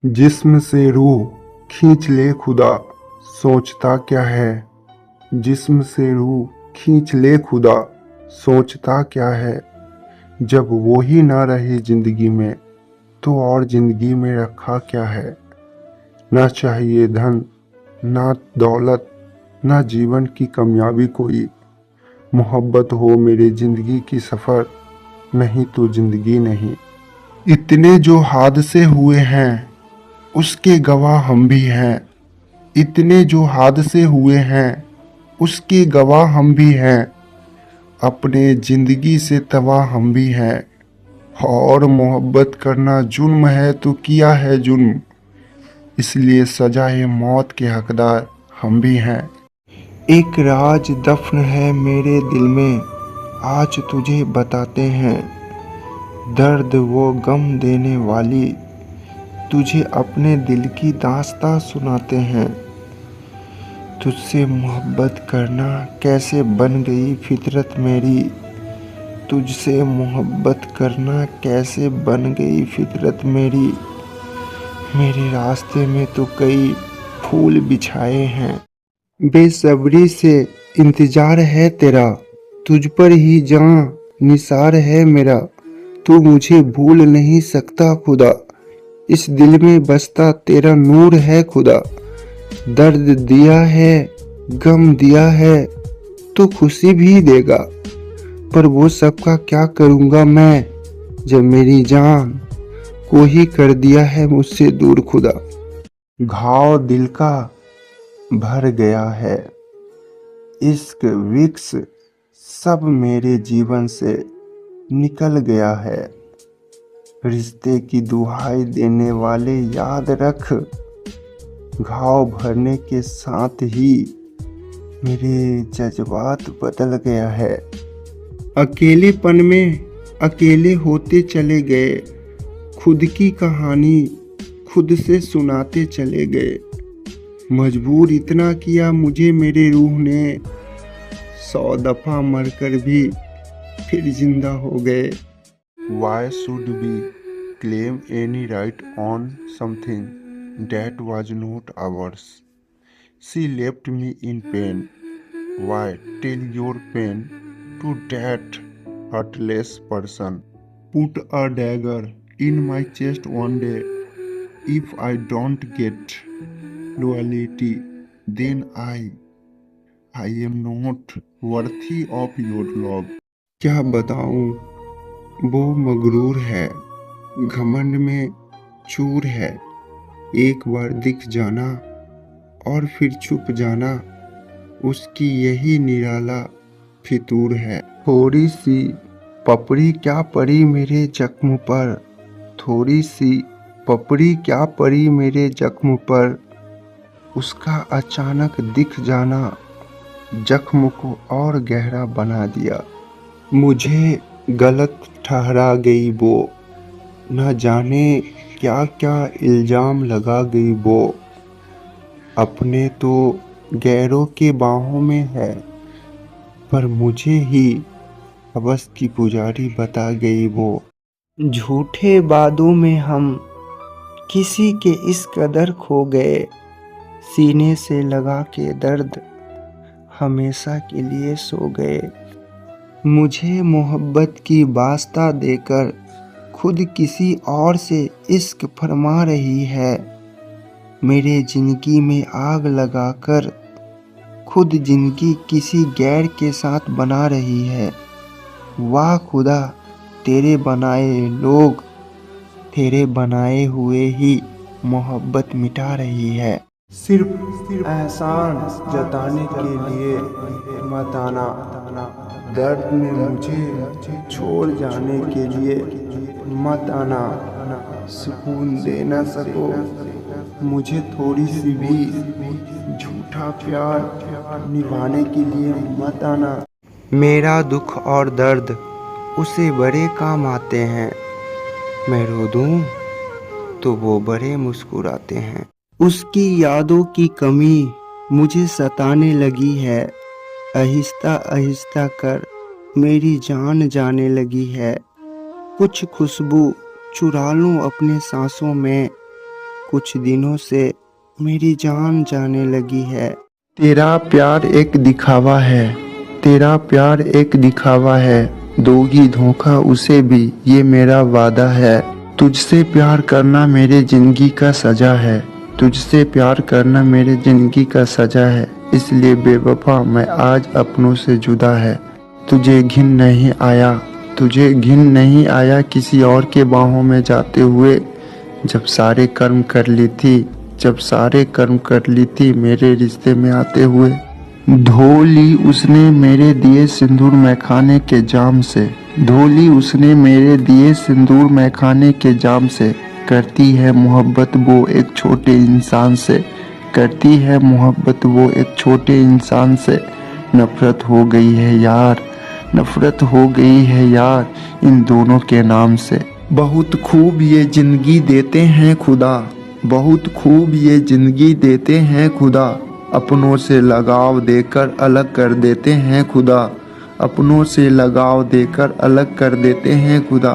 जिस्म से रूह खींच ले खुदा, सोचता क्या है। जिस्म से रूह खींच ले खुदा, सोचता क्या है। जब वो ही ना रहे जिंदगी में, तो और जिंदगी में रखा क्या है। ना चाहिए धन, ना दौलत, ना जीवन की कामयाबी कोई। मोहब्बत हो मेरी जिंदगी की सफर, नहीं तो जिंदगी नहीं। इतने जो हादसे हुए हैं, उसके गवाह हम भी हैं। इतने जो हादसे हुए हैं, उसके गवाह हम भी हैं। अपने जिंदगी से तबाह हम भी हैं। और मोहब्बत करना जुर्म है तो किया है जुर्म, इसलिए सजाए मौत के हकदार हम भी हैं। एक राज दफन है मेरे दिल में, आज तुझे बताते हैं। दर्द वो गम देने वाली, तुझे अपने दिल की दास्तां सुनाते हैं। तुझसे मोहब्बत करना कैसे बन गई फितरत मेरी। तुझसे मोहब्बत करना कैसे बन गई फितरत मेरी। मेरे रास्ते में तो कई फूल बिछाए हैं। बेसब्री से इंतजार है तेरा, तुझ पर ही जहां निसार है मेरा। तू मुझे भूल नहीं सकता खुदा, इस दिल में बसता तेरा नूर है खुदा। दर्द दिया है, गम दिया है, तो खुशी भी देगा। पर वो सबका क्या करूँगा मैं, जब मेरी जान को ही कर दिया है मुझसे दूर खुदा। घाव दिल का भर गया है, इश्क विक्स सब मेरे जीवन से निकल गया है। रिश्ते की दुहाई देने वाले याद रख, घाव भरने के साथ ही मेरे जज्बात बदल गया है। अकेलेपन में अकेले होते चले गए, खुद की कहानी खुद से सुनाते चले गए। मजबूर इतना किया मुझे मेरे रूह ने, 100 दफा मरकर भी फिर जिंदा हो गए। Why should we claim any right on something that was not ours? She left me in pain. Why tell your pain to that heartless person? Put a dagger in my chest one day. If I don't get loyalty, then I am not worthy of your love. क्या बताऊं, वो मगरूर है, घमंड में चूर है। एक बार दिख जाना और फिर छुप जाना, उसकी यही निराला फितूर है। थोड़ी सी पपड़ी क्या पड़ी मेरे जख्म पर, थोड़ी सी पपड़ी क्या पड़ी मेरे जख्म पर। उसका अचानक दिख जाना जख्म को और गहरा बना दिया। मुझे गलत ठहरा गई वो, न जाने क्या क्या इल्जाम लगा गई वो। अपने तो गैरों के बाहों में है, पर मुझे ही हवस की पुजारी बता गई वो। झूठे वादों में हम किसी के इस कदर खो गए, सीने से लगा के दर्द हमेशा के लिए सो गए। मुझे मोहब्बत की वास्ता देकर खुद किसी और से इश्क फरमा रही है। मेरे जिंदगी में आग लगाकर खुद जिंदगी किसी गैर के साथ बना रही है। वाह खुदा, तेरे बनाए लोग तेरे बनाए हुए ही मोहब्बत मिटा रही है। सिर्फ एहसान जताने के लिए मत आना, दर्द में मुझे छोड़ जाने के लिए मत आना। सुकून दे ना सको मुझे थोड़ी सी भी, झूठा प्यार निभाने के लिए मत आना। मेरा दुख और दर्द उसे बड़े काम आते हैं, मैं रो दूं तो वो बड़े मुस्कुराते हैं। उसकी यादों की कमी मुझे सताने लगी है, आहिस्ता आहिस्ता कर मेरी जान जाने लगी है। कुछ खुशबू चुरा लूं अपने सांसों में, कुछ दिनों से मेरी जान जाने लगी है। तेरा प्यार एक दिखावा है, तेरा प्यार एक दिखावा है, दोगी धोखा उसे भी ये मेरा वादा है। तुझसे प्यार करना मेरे जिंदगी का सजा है, तुझसे प्यार करना मेरे जिंदगी का सजा है, इसलिए बेवफा मैं आज अपनों से जुदा है। तुझे घिन नहीं आया, तुझे घिन नहीं आया किसी और के बाहों में जाते हुए, जब सारे कर्म कर ली थी, जब सारे कर्म कर ली थी मेरे रिश्ते में आते हुए। धो ली उसने मेरे दिए सिंदूर मैखाने के जाम से, धो ली उसने मेरे दिए सिंदूर मैखाने के जाम से। करती है मोहब्बत वो एक छोटे इंसान से, करती है मोहब्बत वो एक छोटे इंसान से। नफरत हो गई है यार, नफरत हो गई है यार इन दोनों के नाम से। बहुत खूब ये जिंदगी देते हैं खुदा, बहुत खूब ये जिंदगी देते हैं खुदा, अपनों से लगाव देकर अलग कर देते हैं खुदा, अपनों से लगाव देकर अलग कर देते हैं खुदा।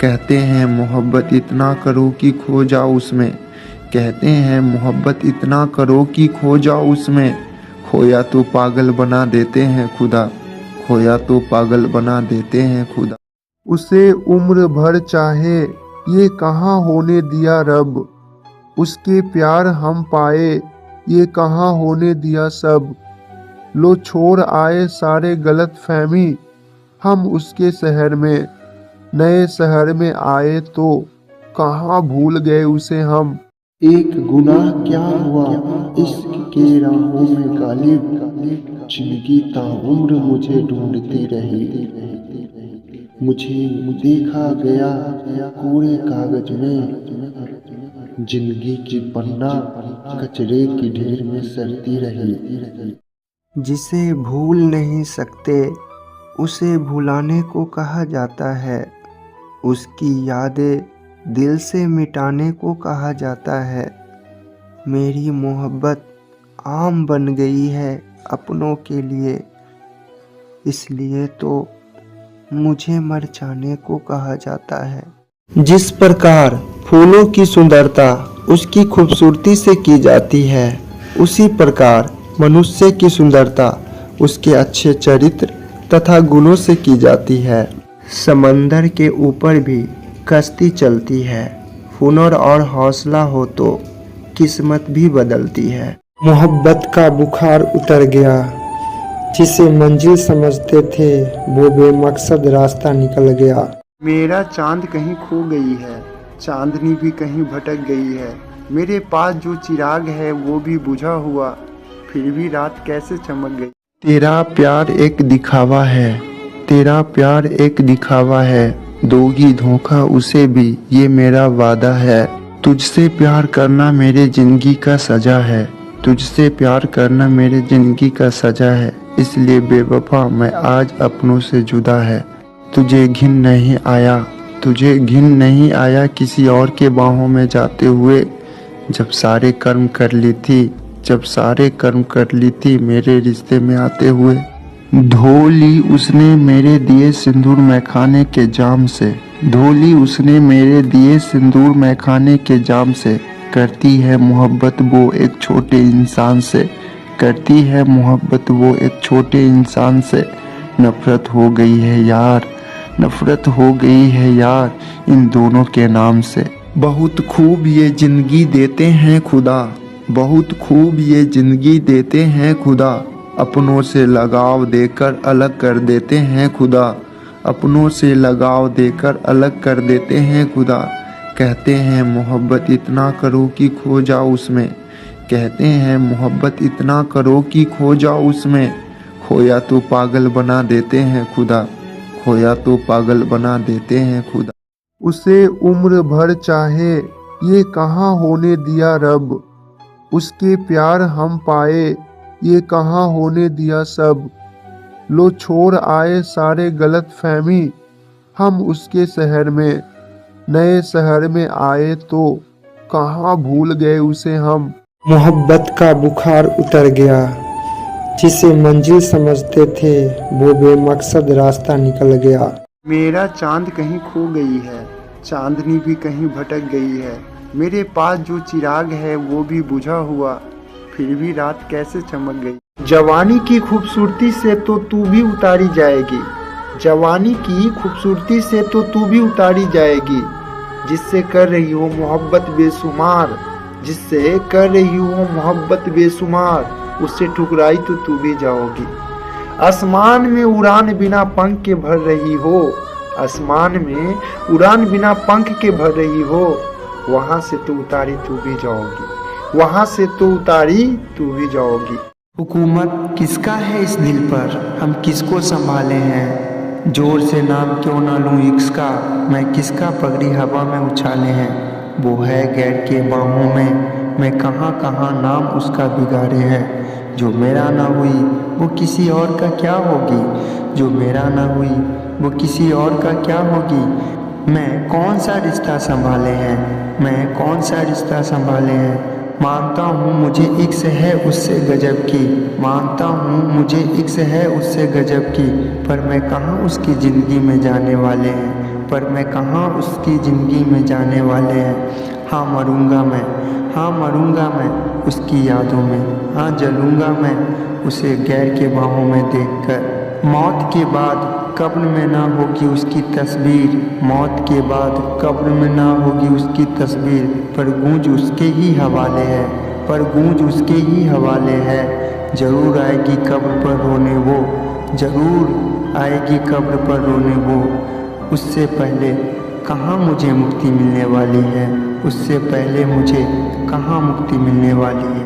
कहते हैं मोहब्बत इतना करो कि खो जाओ उसमें, कहते हैं मोहब्बत इतना करो कि खो जाओ उसमें। खोया तो पागल बना देते हैं खुदा, खोया तो पागल बना देते हैं खुदा। उसे उम्र भर चाहे ये कहाँ होने दिया रब, उसके प्यार हम पाए ये कहाँ होने दिया सब। लो छोड़ आए सारे गलत फहमी, हम उसके शहर में नए शहर में आए तो कहाँ भूल गए उसे हम। एक गुनाह क्या हुआ इश्क के राहों में गालिब, जिंदगी ताउम्र मुझे ढूंढती रही। मुझे देखा गया कोरे कागज में, जिंदगी की पन्ना कचरे की ढेर में सड़ती रही। जिसे भूल नहीं सकते उसे भुलाने को कहा जाता है, उसकी यादें दिल से मिटाने को कहा जाता है। मेरी मोहब्बत आम बन गई है अपनों के लिए, इसलिए तो मुझे मर जाने को कहा जाता है। जिस प्रकार फूलों की सुंदरता उसकी खूबसूरती से की जाती है, उसी प्रकार मनुष्य की सुंदरता उसके अच्छे चरित्र तथा गुणों से की जाती है। समंदर के ऊपर भी कश्ती चलती है, हुनर और हौसला हो तो किस्मत भी बदलती है। मोहब्बत का बुखार उतर गया, जिसे मंजिल समझते थे वो बेमकसद रास्ता निकल गया। मेरा चांद कहीं खो गई है, चांदनी भी कहीं भटक गई है, मेरे पास जो चिराग है वो भी बुझा हुआ, फिर भी रात कैसे चमक गई। तेरा प्यार एक दिखावा है, तेरा प्यार एक दिखावा है, दोगी धोखा उसे भी ये मेरा वादा है। तुझसे प्यार करना मेरे जिंदगी का सजा है, तुझसे प्यार करना मेरे जिंदगी का सजा है, इसलिए बेवफा मैं आज अपनों से जुदा है। तुझे घिन नहीं आया, तुझे घिन नहीं आया किसी और के बाहों में जाते हुए, जब सारे कर्म कर ली थी, जब सारे कर्म कर ली थी मेरे रिश्ते में आते हुए। धो ली उसने मेरे दिए सिंदूर मैखाने के जाम से, धो ली उसने मेरे दिए सिंदूर मैखाने के जाम से। करती है मोहब्बत वो एक छोटे इंसान से, करती है मोहब्बत वो एक छोटे इंसान से। नफरत हो गई है यार, नफरत हो गई है यार इन दोनों के नाम से। बहुत खूब ये जिंदगी देते हैं खुदा, बहुत खूब ये जिंदगी देते हैं खुदा, अपनों से लगाव देकर अलग कर देते हैं खुदा, अपनों से लगाव देकर अलग कर देते हैं खुदा। कहते हैं मोहब्बत इतना करो कि खो जाओ उसमें, कहते हैं मोहब्बत इतना करो कि खो जाओ उसमें। खोया तो पागल बना देते हैं खुदा, खोया तो पागल बना देते हैं खुदा। उसे उम्र भर चाहे ये कहाँ होने दिया रब, उसके प्यार हम पाए ये कहाँ होने दिया सब। लो छोड़ आए सारे गलत फहमी, हम उसके शहर में नए शहर में आए तो कहाँ भूल गए उसे हम। मोहब्बत का बुखार उतर गया, जिसे मंजिल समझते थे वो बेमकसद रास्ता निकल गया। मेरा चांद कहीं खो गई है, चांदनी भी कहीं भटक गई है, मेरे पास जो चिराग है वो भी बुझा हुआ, फिर भी रात कैसे चमक गई। जवानी की खूबसूरती से तो तू भी उतारी जाएगी, जवानी की खूबसूरती से तो तू भी उतारी जाएगी, जिससे कर रही हो मोहब्बत बेशुमार, जिससे कर रही हो मोहब्बत बेशुमार, उससे ठुकराई तो तू भी जाओगी। आसमान में उड़ान बिना पंख के भर रही हो, आसमान में उड़ान बिना पंख के भर रही हो, वहाँ से तो उतारी तू भी जाओगी, वहाँ से तो उतारी तू भी जाओगी। हुकूमत किसका है इस दिल पर, हम किसको संभाले हैं, जोर से नाम क्यों ना लूँ इक्स का, मैं किसका पगड़ी हवा में उछाले हैं। वो है गैर के बाहों में, मैं कहाँ कहाँ नाम उसका बिगाड़े हैं। जो मेरा ना हुई वो किसी और का क्या होगी, जो मेरा ना हुई वो किसी और का क्या होगी। मैं कौन सा रिश्ता संभाले हैं, मैं कौन सा रिश्ता संभाले हैं। मानता हूँ मुझे इक्स है उससे गजब की, मानता हूँ मुझे इक्स है उससे गजब की, पर मैं कहाँ उसकी ज़िंदगी में जाने वाले हैं, पर मैं कहाँ उसकी ज़िंदगी में जाने वाले हैं। हाँ मरूंगा मैं, हाँ मरूंगा मैं उसकी यादों में, हाँ जलूंगा मैं उसे गैर के बाहों में देखकर। मौत के बाद कब्र में ना होगी उसकी तस्वीर, मौत के बाद कब्र में ना होगी उसकी तस्वीर, पर गूंज उसके ही हवाले है, पर गूंज उसके ही हवाले है। ज़रूर आएगी कब्र पर रोने वो, ज़रूर आएगी कब्र पर रोने वो, उससे पहले कहाँ मुझे मुक्ति मिलने वाली है, उससे पहले मुझे कहाँ मुक्ति मिलने वाली है।